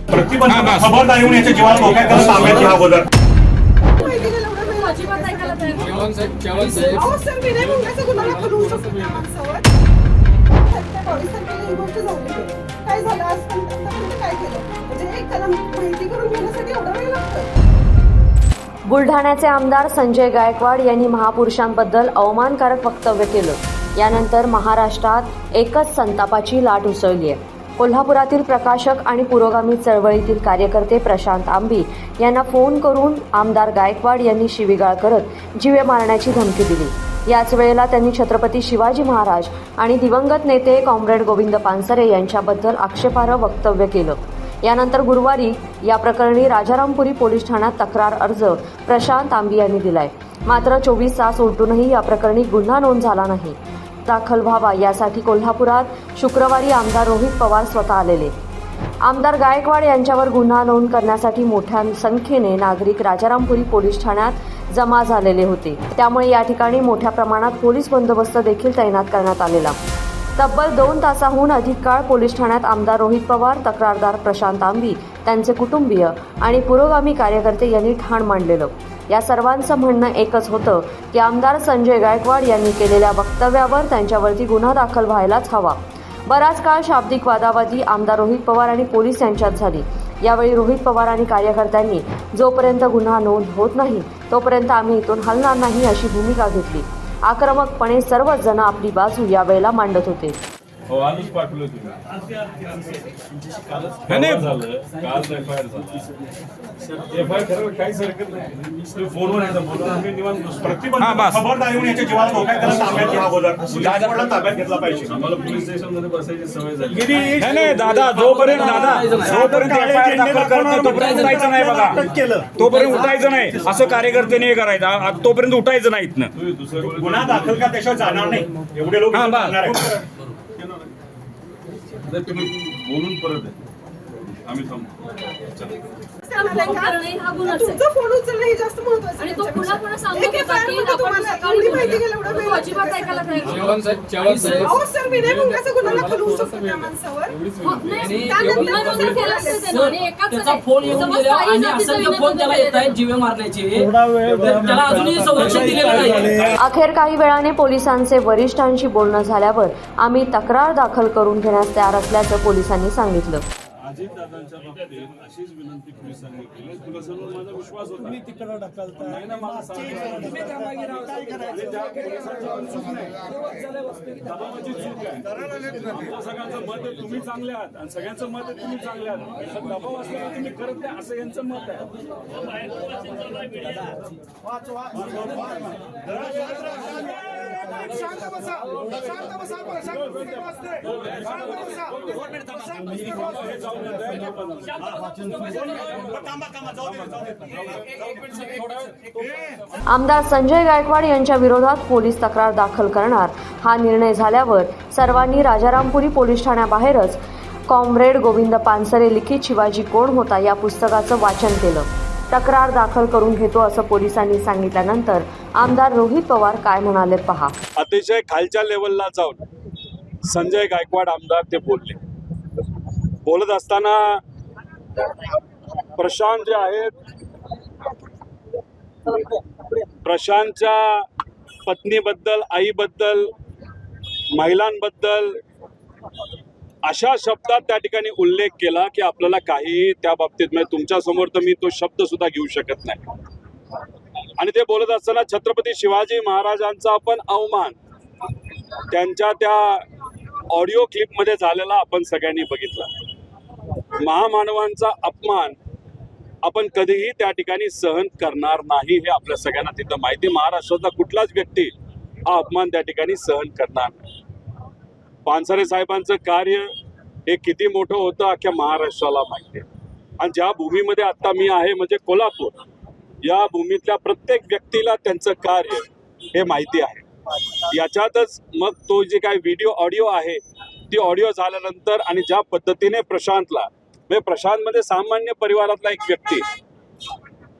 प्रतिबंध खबरदार येऊन याच्या जीवाला धोका आहे, त्याला ताब्यात घ्या अगोदर. बुलढाण्याचे आमदार संजय गायकवाड यांनी महापुरुषांबद्दल अवमानकारक वक्तव्य केलं. यानंतर महाराष्ट्रात एकच संतापाची लाट उसळली आहे. कोल्हापुरातील प्रकाशक आणि पुरोगामी चळवळीतील कार्यकर्ते प्रशांत आंबी यांना फोन करून आमदार गायकवाड यांनी शिवीगाळ करत जीवे मारण्याची धमकी दिली. याच वेळेला त्यांनी छत्रपती शिवाजी महाराज आणि दिवंगत नेते कॉम्रेड गोविंद पानसरे यांच्याबद्दल आक्षेपार्ह वक्तव्य केलं. यानंतर गुरुवारी या प्रकरणी राजारामपुरी पोलीस ठाण्यात तक्रार अर्ज प्रशांत आंबी यांनी दिलाय. मात्र 24 तास उलटूनही या प्रकरणी गुन्हा नोंद झाला नाही. दाखल व्हावा यासाठी कोल्हापुरात शुक्रवारी आमदार रोहित पवार स्वतः आलेले. आमदार गायकवाड यांच्यावर गुन्हा नोंद करण्यासाठी मोठ्या संख्येने नागरिक राजारामपुरी पोलीस ठाण्यात जमा झालेले होते. त्यामुळे या ठिकाणी मोठ्या प्रमाणात पोलीस बंदोबस्त देखील तैनात करण्यात आलेला. तब्बल 2 तासाहून अधिक काळ पोलीस ठाण्यात आमदार रोहित पवार, तक्रारदार प्रशांत आंबी, त्यांचे कुटुंबीय आणि पुरोगामी कार्यकर्ते यांनी ठाण मांडलेलं. या सर्वांचं म्हणणं एकच होतं की आमदार संजय गायकवाड यांनी केलेल्या वक्तव्यावर त्यांच्यावरती गुन्हा दाखल व्हायलाच हवा. बराच काळ शाब्दिक वादावादी आमदार रोहित पवार आणि पोलीस यांच्यात झाली. यावेळी रोहित पवार आणि कार्यकर्त्यांनी जोपर्यंत गुन्हा नोंद होत नाही तोपर्यंत आम्ही इथून हलणार नाही अशी भूमिका घेतली. आक्रमकपणे सर्वच जण आपली बाजू यावेळेला मांडत होते. आजच पाठवलं तुम्ही काल एफआयआर झाला. एफआयआर करायला काहीच हरकत नाही. फोनवर प्रतिबंध खबरदार येऊन याच्या जीवाला धोका आहे, त्याला ताब्यात घ्या अगोदर. गायकवाडला ताब्यात घेतला पाहिजे. आम्हाला पोलीस स्टेशन मध्ये बसायची सवय झाली. नाही दादा, जोपर्यंत एफआयआर दाखल करतो तोपर्यंत उठायचं नाही बघा. तोपर्यंत उठायचं नाही असं कार्यकर्त्याने हे करायचं. तोपर्यंत उठायचं नाही इथनं. गुन्हा दाखल का त्याशिवाय जाणार नाही. एवढे लोक तुम्ही बोलून परत आहे. आम्ही थांबतो. तुमचा फोन उचलणं हे जास्त महत्त्वाचं आहे. आणि तो पुन्हा पुन्हा सांगतो की तुम्हाला एवढी माहिती घ्यायला एवढा वेळ अजिबात ऐकायला तयार नाही. अहो सर, मी नाही मुंग्याचा गुन्हा दाखल होऊ शकतो त्या माणसावर. गुन्हा नोंद केला असेल त्यानं आणि एकाच त्याचा फोन येऊन गेला आणि असंख्य फोन त्याला येत आहेत जीवे मारण्याचे. त्याला अजूनही संरक्षण दिलेलं नाही. अखेर काही वेळाने पोलिसांचे वरिष्ठांशी बोलणं झाल्यावर आम्ही तक्रार दाखल करून घेण्यास तयार असल्याचं पोलिसांनी सांगितलं. अजितदादांच्या बाबतीत अशीच विनंती पोलिसांनी केली. तुला समोर माझा विश्वास होता. नाही ना, मला दबावाची चूक आहे. आमच्या सगळ्यांचं मत आहे तुम्ही चांगले आहात आणि सगळ्यांचं मत आहे तुम्ही चांगले आहात. पण दबाव असल्याने तुम्ही करत नाही असं यांचं मत आहे. आमदार संजय गायकवाड यांच्या विरोधात पोलीस तक्रार दाखल करणार हा निर्णय झाल्यावर सर्वांनी राजारामपुरी पोलीस ठाण्याबाहेरच कॉम्रेड गोविंद पानसरे लिखित शिवाजी कोण होता या पुस्तकाचं वाचन केलं. तक्रार दाखल करून घेतो असं पोलिसांनी सांगितल्यानंतर आमदार रोहित पवार काय म्हणाले पहा. अतिशय खालच्या लेवलला जाऊन संजय गायकवाड आमदार ते बोलले. बोलत असताना प्रशांत जे आहेत, प्रशांतच्या पत्नीबद्दल, आईबद्दल, महिलांबद्दल अशा शब्दात त्या ठिकाणी उल्लेख केला की आपल्याला काही त्या बाबतीत म्हणजे तुमच्या समोर तर मी तो शब्द सुद्धा घेऊ शकत नाही. आणि ते बोलत असताना छत्रपती शिवाजी महाराजांचा आपण अवमान त्यांच्या त्या ऑडिओ क्लिपमध्ये झालेला आपण सगळ्यांनी बघितला. महामानवांचा अपमान आपण कधीही त्या ठिकाणी सहन करणार नाही हे आपल्या सगळ्यांना तिथं माहिती. महाराष्ट्रातला कुठलाच व्यक्ती हा अपमान त्या ठिकाणी सहन करणार नाही. पानसरे साहेबांचं कार्य हे किती मोठं होतं अख्ख्या महाराष्ट्राला माहिती आहे. आणि ज्या भूमीमध्ये आता मी आहे म्हणजे कोल्हापूर, या भूमीतल्या प्रत्येक व्यक्तीला त्यांचं कार्य हे माहिती आहे. याच्यातच मग तो जे काही व्हिडिओ ऑडिओ आहे ती ऑडिओ झाल्यानंतर आणि ज्या पद्धतीने प्रशांतला म्हणजे प्रशांतमध्ये सामान्य परिवारातला एक व्यक्ती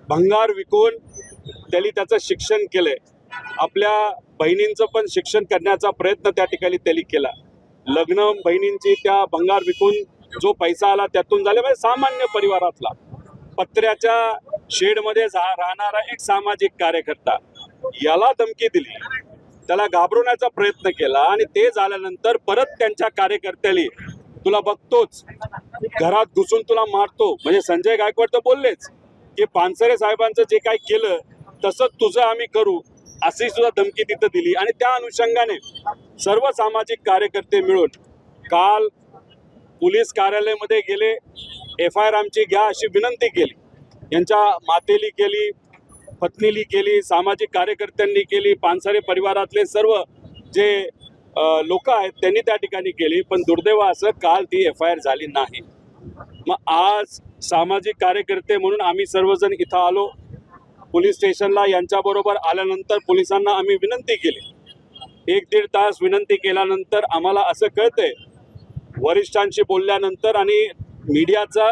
भंगार विकून त्यांनी त्याचं शिक्षण केलंय. आपल्या बहिणींचं पण शिक्षण करण्याचा प्रयत्न त्या ठिकाणी त्यांनी केला. लग्न बहिणींची त्या भंगार विकून जो पैसा आला त्यातून झाले म्हणजे सामान्य परिवारातला पत्र्याच्या शेडमध्ये राहणारा एक सामाजिक कार्यकर्ता याला धमकी दिली, त्याला घाबरवण्याचा प्रयत्न केला आणि ते झाल्यानंतर परत त्यांच्या कार्यकर्त्याला तुला बघतोच घरात घुसून तुला मारतो, म्हणजे संजय गायकवाड तर बोललेच की पानसरे साहेबांचं जे काय केलं तसंच तुझं आम्ही करू अशी सुद्धा धमकी तिथं दिली. आणि त्या अनुषंगाने सर्व सामाजिक कार्यकर्ते मिळून काल पोलीस कार्यालयामध्ये गेले, FIR आमची घ्या अशी विनंती केली, यांच्या मातेली केली, पत्नीली केली, सामाजिक कार्यकर्त्यांनी केली, पानसरे परिवारातले सर्व जे लोक आहेत त्यांनी त्या ठिकाणी केली. पण दुर्दैव असं काल ती FIR झाली नाही. मग आज सामाजिक कार्यकर्ते म्हणून आम्ही सर्वजण इथं आलो पोलीस स्टेशनला. यांच्याबरोबर आल्यानंतर पोलिसांना आम्ही विनंती केली, 1-1.5 तास विनंती केल्यानंतर आम्हाला असं कळतंय वरिष्ठांशी बोलल्यानंतर आणि मीडियाचा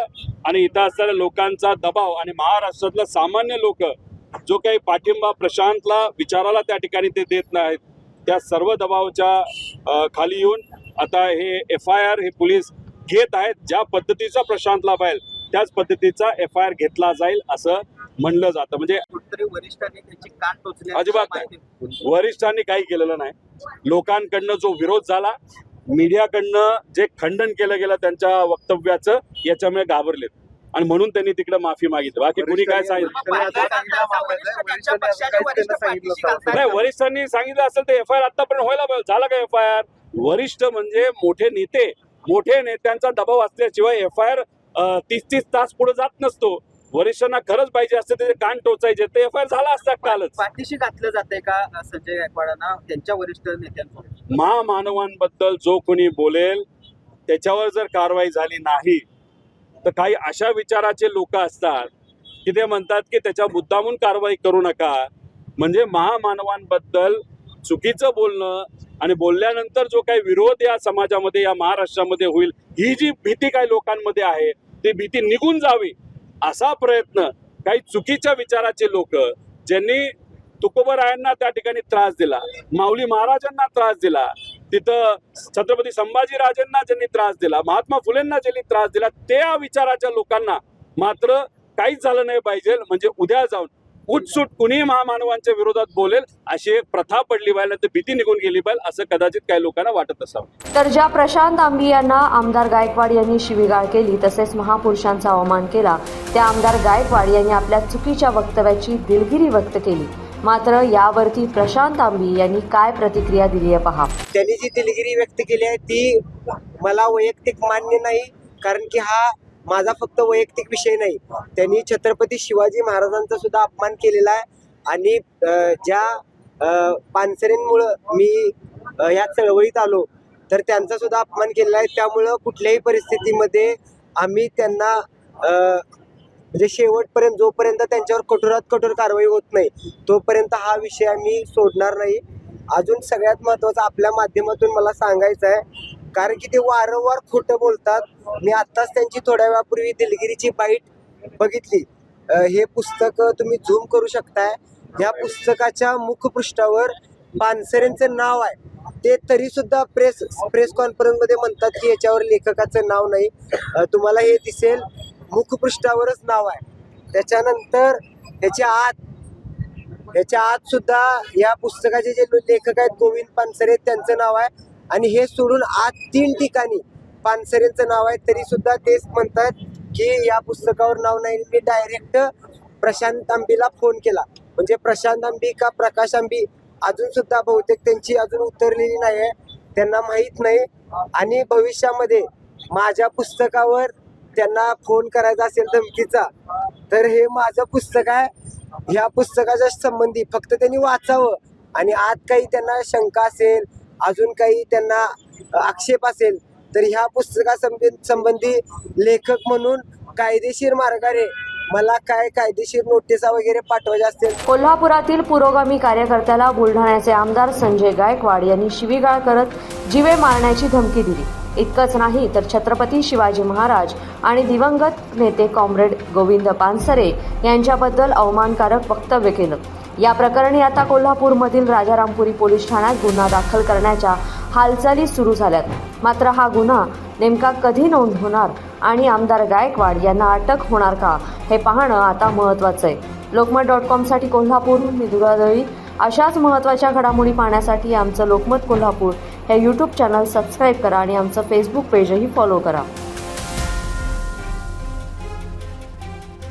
आणि इथं असणाऱ्या लोकांचा दबाव आणि महाराष्ट्रातला सामान्य लोक जो काही पाठिंबा प्रशांतला विचाराला त्या ठिकाणी ते देत नाहीत, त्या सर्व दबावाच्या खाली येऊन आता हे FIR हे पोलीस घेत आहेत. ज्या पद्धतीचा प्रशांतला पाहिजे त्याच पद्धतीचा FIR घेतला जाईल असं म्हणलं जातं. म्हणजे वरिष्ठांनी त्याची कान टोचली अजिबात नाही, वरिष्ठांनी काही केलेलं नाही. लोकांकडनं जो विरोध झाला, मीडियाकडनं जे खंडन केलं गेलं त्यांच्या वक्तव्याचं, याच्यामुळे घाबरलेत आणि म्हणून त्यांनी तिकडे माफी मागितली. बाकी कोणी काय सांगितलं नाही, वरिष्ठांनी सांगितलं असेल ते FIR आतापर्यंत व्हायला पाहिजे. झाला का FIR? वरिष्ठ म्हणजे मोठे नेते, मोठे नेत्यांचा दबाव असल्याशिवाय FIR 30-30 तास पुढे जात नसतो. वरिष्ठांना खरंच पाहिजे असते ते कान टोचायचे, ते FIR झाला असता कालच. पाठीशी घातलं जाते का संजय गायकवाडांना त्यांच्या वरिष्ठ नेत्यांकडून? महामानवांबद्दल जो कोणी बोलेल त्याच्यावर जर कारवाई झाली नाही तर काही अशा विचाराचे लोक असतात की ते म्हणतात की त्याच्या मुद्दामून कारवाई करू नका. म्हणजे महामानवांबद्दल चुकीचं बोलणं आणि बोलल्यानंतर जो काही विरोध या समाजामध्ये या महाराष्ट्रामध्ये होईल, ही जी भीती काही लोकांमध्ये आहे ती भीती निघून जावी असा प्रयत्न काही चुकीच्या विचाराचे लोक, ज्यांनी तुकोबरायांना त्या ठिकाणी त्रास दिला, माऊली महाराजांना त्रास दिला, तिथं छत्रपती संभाजीराजांना ज्यांनी त्रास दिला, महात्मा फुलेंना ज्यांनी त्रास दिला, त्या विचाराच्या लोकांना मात्र काहीच झालं नाही पाहिजे. म्हणजे उद्या जाऊन उठसूट कुणी महामानवांच्या विरोधात बोलेल अशी एक प्रथा पडली पाहिजे, तर भीती निघून गेली पाहिजे असं कदाचित काही लोकांना वाटत असावं. तर ज्या प्रशांत आंबी यांना आमदार गायकवाड यांनी शिवीगाळ केली तसेच महापुरुषांचा अवमान केला, त्या आमदार गायकवाड यांनी आपल्या चुकीच्या वक्तव्याची दिलगिरी व्यक्त केली. मात्र यावरती प्रशांत आंबी यांनी काय प्रतिक्रिया दिली आहे पहा. त्यांनी जी दिलगिरी व्यक्त केली आहे ती मला वैयक्तिक मान्य नाही, कारण की हा माझा फक्त वैयक्तिक विषय नाही. त्यांनी छत्रपती शिवाजी महाराजांचा सुद्धा अपमान केलेला आहे आणि ज्या पानसरेंमुळं मी ह्या चळवळीत आलो तर त्यांचा सुद्धा अपमान केलेला आहे. त्यामुळं कुठल्याही परिस्थितीमध्ये आम्ही त्यांना म्हणजे शेवटपर्यंत, जोपर्यंत त्यांच्यावर कठोरात कठोर कारवाई होत नाही तोपर्यंत हा विषय आम्ही सोडणार नाही. अजून सगळ्यात महत्त्वाचं आपल्या माध्यमातून मला सांगायचं आहे, कारण की ते वारंवार खोटं बोलतात. मी आत्ताच त्यांची थोड्या वेळापूर्वी दिलगिरीची बाईट बघितली. हे पुस्तक तुम्ही झूम करू शकताय. या पुस्तकाच्या मुखपृष्ठावर पानसरेंचं नाव आहे, ते तरी सुद्धा प्रेस कॉन्फरन्समध्ये म्हणतात की याच्यावर लेखकाचं नाव नाही. तुम्हाला हे दिसेल, मुखपृष्ठावरच नाव आहे. त्याच्यानंतर याच्या आत सुद्धा या पुस्तकाचे जे लेखक आहेत गोविंद पानसरे त्यांचं नाव आहे आणि हे सोडून आत 3 ठिकाणी पानसरेंचं नाव आहे, तरी सुद्धा तेच म्हणतात की या पुस्तकावर नाव नाही. मी डायरेक्ट प्रशांत आंबीला फोन केला, म्हणजे प्रशांत आंबी का प्रकाश आंबी अजून सुद्धा बहुतेक त्यांची अजून उतरलेली नाही आहे, त्यांना माहीत नाही. आणि भविष्यामध्ये माझ्या पुस्तकावर त्यांना फोन करायचा असेल धमकीचा तर हे माझं पुस्तक आहे, ह्या पुस्तकाच्या संबंधी फक्त त्यांनी वाचावं आणि आत काही त्यांना शंका असेल, अजून काही त्यांना आक्षेप असेल तर ह्या पुस्तकासंबंधी लेखक म्हणून कायदेशीर मार्गाने मला काय कायदेशीर नोटिसा वगैरे पाठवायच्या असतील. कोल्हापुरातील पुरोगामी कार्यकर्त्याला बुलढाण्याचे आमदार संजय गायकवाड यांनी शिवीगाळ करत जीवे मारण्याची धमकी दिली. इतकंच नाही तर छत्रपती शिवाजी महाराज आणि दिवंगत नेते कॉम्रेड गोविंद पानसरे यांच्याबद्दल अवमानकारक वक्तव्य केलं. या प्रकरणी आता कोल्हापूरमधील राजारामपुरी पोलीस ठाण्यात गुन्हा दाखल करण्याच्या हालचाली सुरू झाल्यात। मात्र हा गुन्हा नेमका कधी नोंद होणार आणि आमदार गायकवाड यांना अटक होणार का हे पाहणं आता महत्त्वाचं आहे। लोकमत.com साठी कोल्हापूरहून मी दुरादळी। अशाच महत्त्वाच्या घडामोडी पाहण्यासाठी आमचं लोकमत कोल्हापूर हे यूट्यूब चॅनल सबस्क्राईब करा आणि आमचं फेसबुक पेजही फॉलो करा।